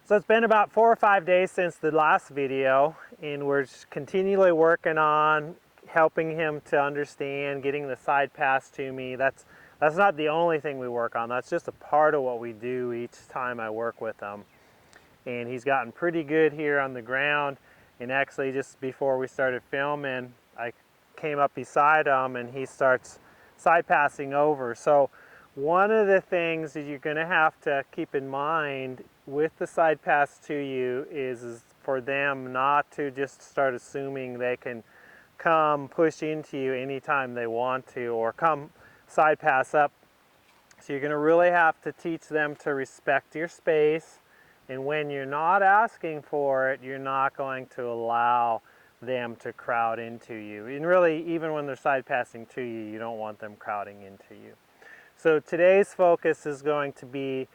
So it's been about 4 or 5 days since the last video, and we're just continually working on helping him to understand, getting the side pass to me. That's not the only thing we work on. That's just a part of what we do each time I work with him. And he's gotten pretty good here on the ground. And actually, just before we started filming, I came up beside him and he starts side passing over. So one of the things that you're going to have to keep in mind with the side pass to you is for them not to just start assuming they can come push into you anytime they want to, or come side pass up. So you're going to really have to teach them to respect your space, and when you're not asking for it, you're not going to allow them to crowd into you. And really, even when they're side passing to you, you don't want them crowding into you. So today's focus is going to be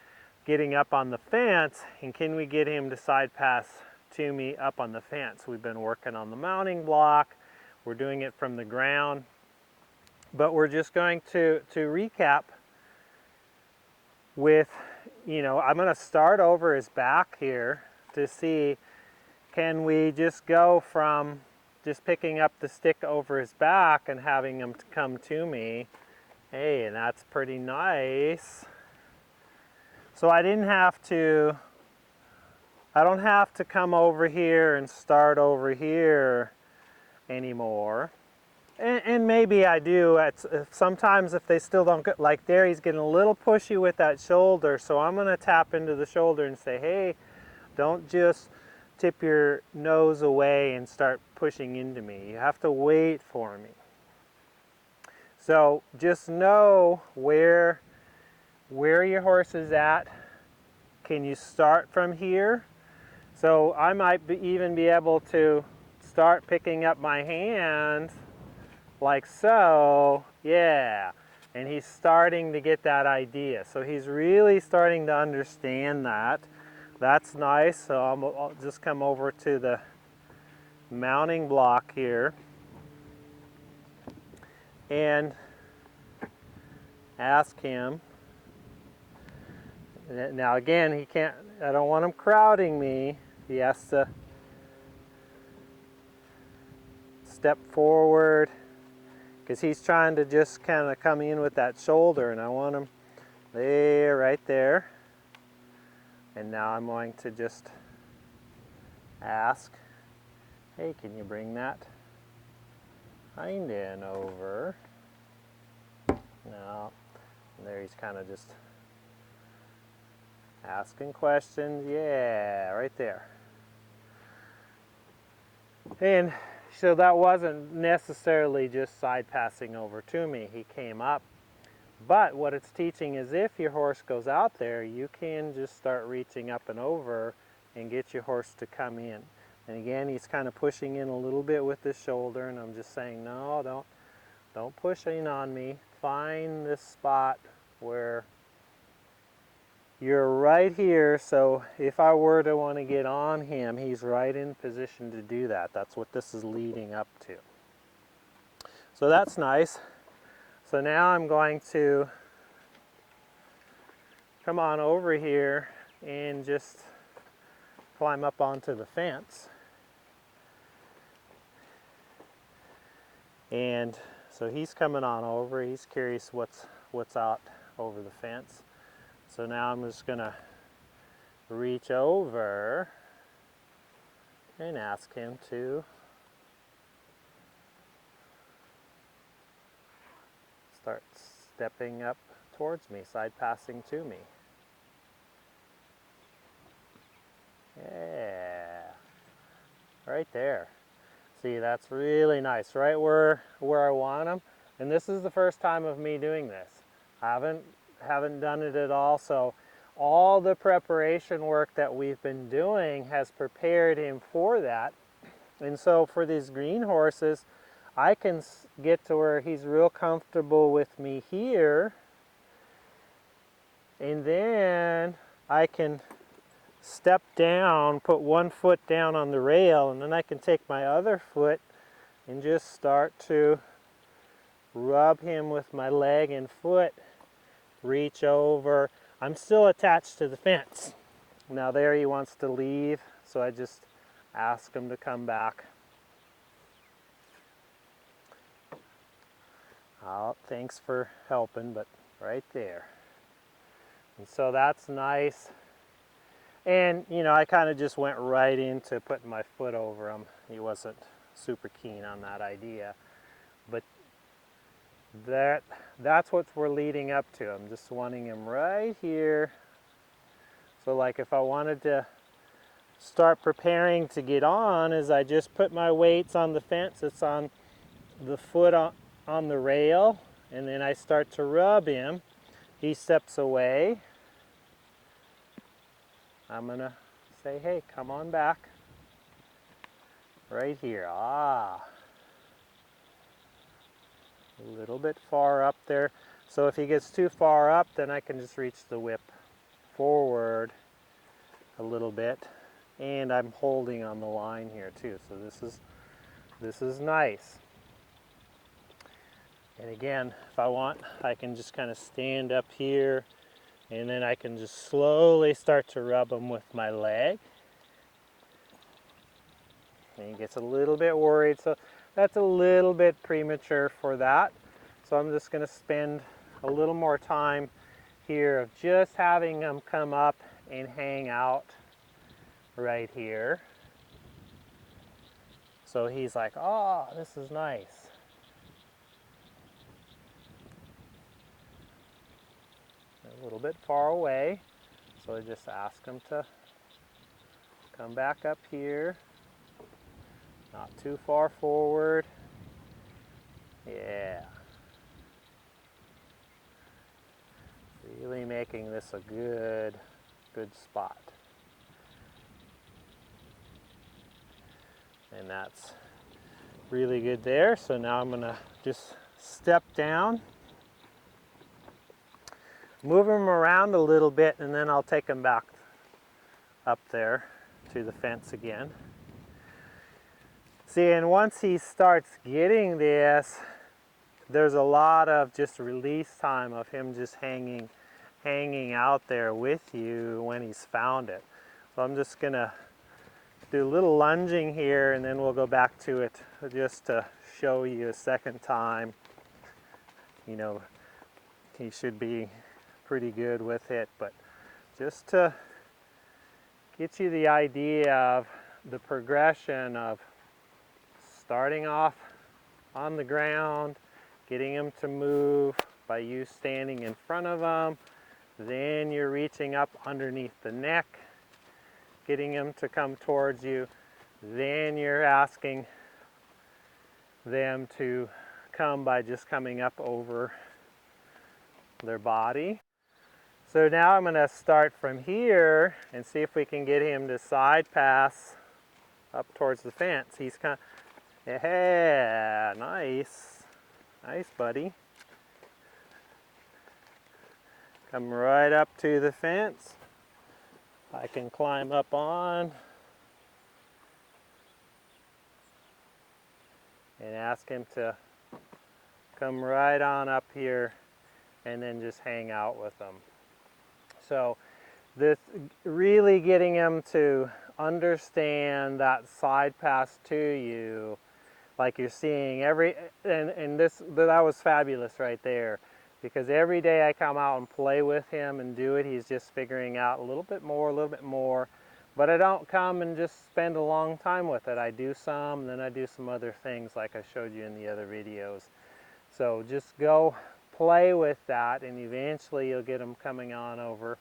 getting up on the fence, and can we get him to side pass to me up on the fence? We've been working on the mounting block. We're doing it from the ground, but we're just going to recap with, I'm going to start over his back here to see, can we just go from just picking up the stick over his back and having him come to me. Hey, and that's pretty nice. So I don't have to come over here and start over here anymore. And maybe I do. Sometimes if they still don't get, like there, he's getting a little pushy with that shoulder, so I'm going to tap into the shoulder and say, hey, don't just tip your nose away and start pushing into me. You have to wait for me. So just know where your horse is at. Can you start from here? So I might even be able to start picking up my hand like so. Yeah. And he's starting to get that idea. So he's really starting to understand that. That's nice. So I'll just come over to the mounting block here and ask him. Now again, he can't, I don't want him crowding me. He has to step forward because he's trying to just kind of come in with that shoulder, and I want him there, right there. And now I'm going to just ask, hey, can you bring that hind end over? No, and there he's kind of just asking questions. Yeah, right there. And so that wasn't necessarily just side passing over to me. He came up. But what it's teaching is if your horse goes out there, you can just start reaching up and over and get your horse to come in. And again, he's kind of pushing in a little bit with his shoulder, and I'm just saying, no, don't push in on me. Find this spot where you're right here, so if I were to want to get on him, he's right in position to do that. That's what this is leading up to. So that's nice. So now I'm going to come on over here and just climb up onto the fence. And so he's coming on over. He's curious what's out over the fence. So now I'm just going to reach over and ask him to start stepping up towards me, side passing to me. Yeah, right there. See, that's really nice, right where I want him. And this is the first time of me doing this. I haven't done it at all, so all the preparation work that we've been doing has prepared him for that. And so for these green horses, I can get to where he's real comfortable with me here, and then I can step down, put one foot down on the rail, and then I can take my other foot and just start to rub him with my leg and foot, reach over. I'm still attached to the fence. Now there he wants to leave, so I just ask him to come back. Oh, thanks for helping, but right there. And so that's nice. And, you know, I kind of just went right into putting my foot over him. He wasn't super keen on that idea. But that's what we're leading up to. I'm just wanting him right here. So like if I wanted to start preparing to get on, is I just put my weights on the fence. It's on the foot on the rail, and then I start to rub him. He steps away. I'm gonna say, hey, come on back. Right here. Ah. A little bit far up there. So if he gets too far up, then I can just reach the whip forward a little bit. And I'm holding on the line here too. So this is nice. And again, if I want, I can just kind of stand up here, and then I can just slowly start to rub him with my leg. And he gets a little bit worried, so that's a little bit premature for that. So I'm just going to spend a little more time here of just having him come up and hang out right here. So he's like, oh, this is nice. A little bit far away, so I just ask him to come back up here, not too far forward. Yeah. Really making this a good spot. And that's really good there. So now I'm gonna just step down, move him around a little bit, and then I'll take him back up there to the fence again. See, and once he starts getting this, there's a lot of just release time of him just hanging out there with you when he's found it. So I'm just gonna do a little lunging here, and then we'll go back to it just to show you a second time. You know, he should be pretty good with it, but just to get you the idea of the progression of starting off on the ground, getting him to move by you standing in front of him, then you're reaching up underneath the neck, getting him to come towards you, then you're asking them to come by just coming up over their body. So now I'm going to start from here and see if we can get him to side pass up towards the fence. He's kind of, yeah, nice. Nice, buddy. Come right up to the fence. I can climb up on and ask him to come right on up here and then just hang out with them. So this really getting him to understand that side pass to you, like you're seeing and that was fabulous right there, because every day I come out and play with him and do it, he's just figuring out a little bit more, but I don't come and just spend a long time with it. I do some, and then I do some other things like I showed you in the other videos. So just go play with that, and eventually you'll get him coming on over.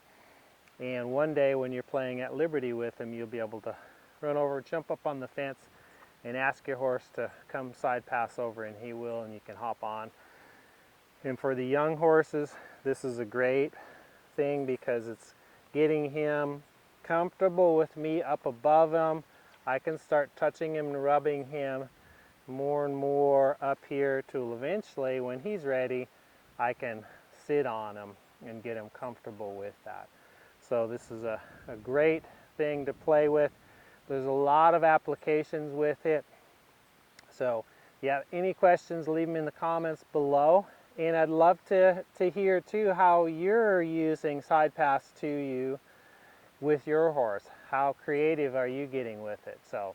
And one day when you're playing at liberty with him, you'll be able to run over, jump up on the fence, and ask your horse to come side pass over, and he will, and you can hop on. And for the young horses, this is a great thing because it's getting him comfortable with me up above him. I can start touching him and rubbing him more and more up here till eventually, when he's ready, I can sit on him and get him comfortable with that. So this is a great thing to play with. There's a lot of applications with it. So if you have any questions, leave them in the comments below. And I'd love to hear too how you're using Sidepass to you with your horse? How creative are you getting with it? So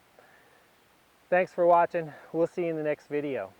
thanks for watching. We'll see you in the next video.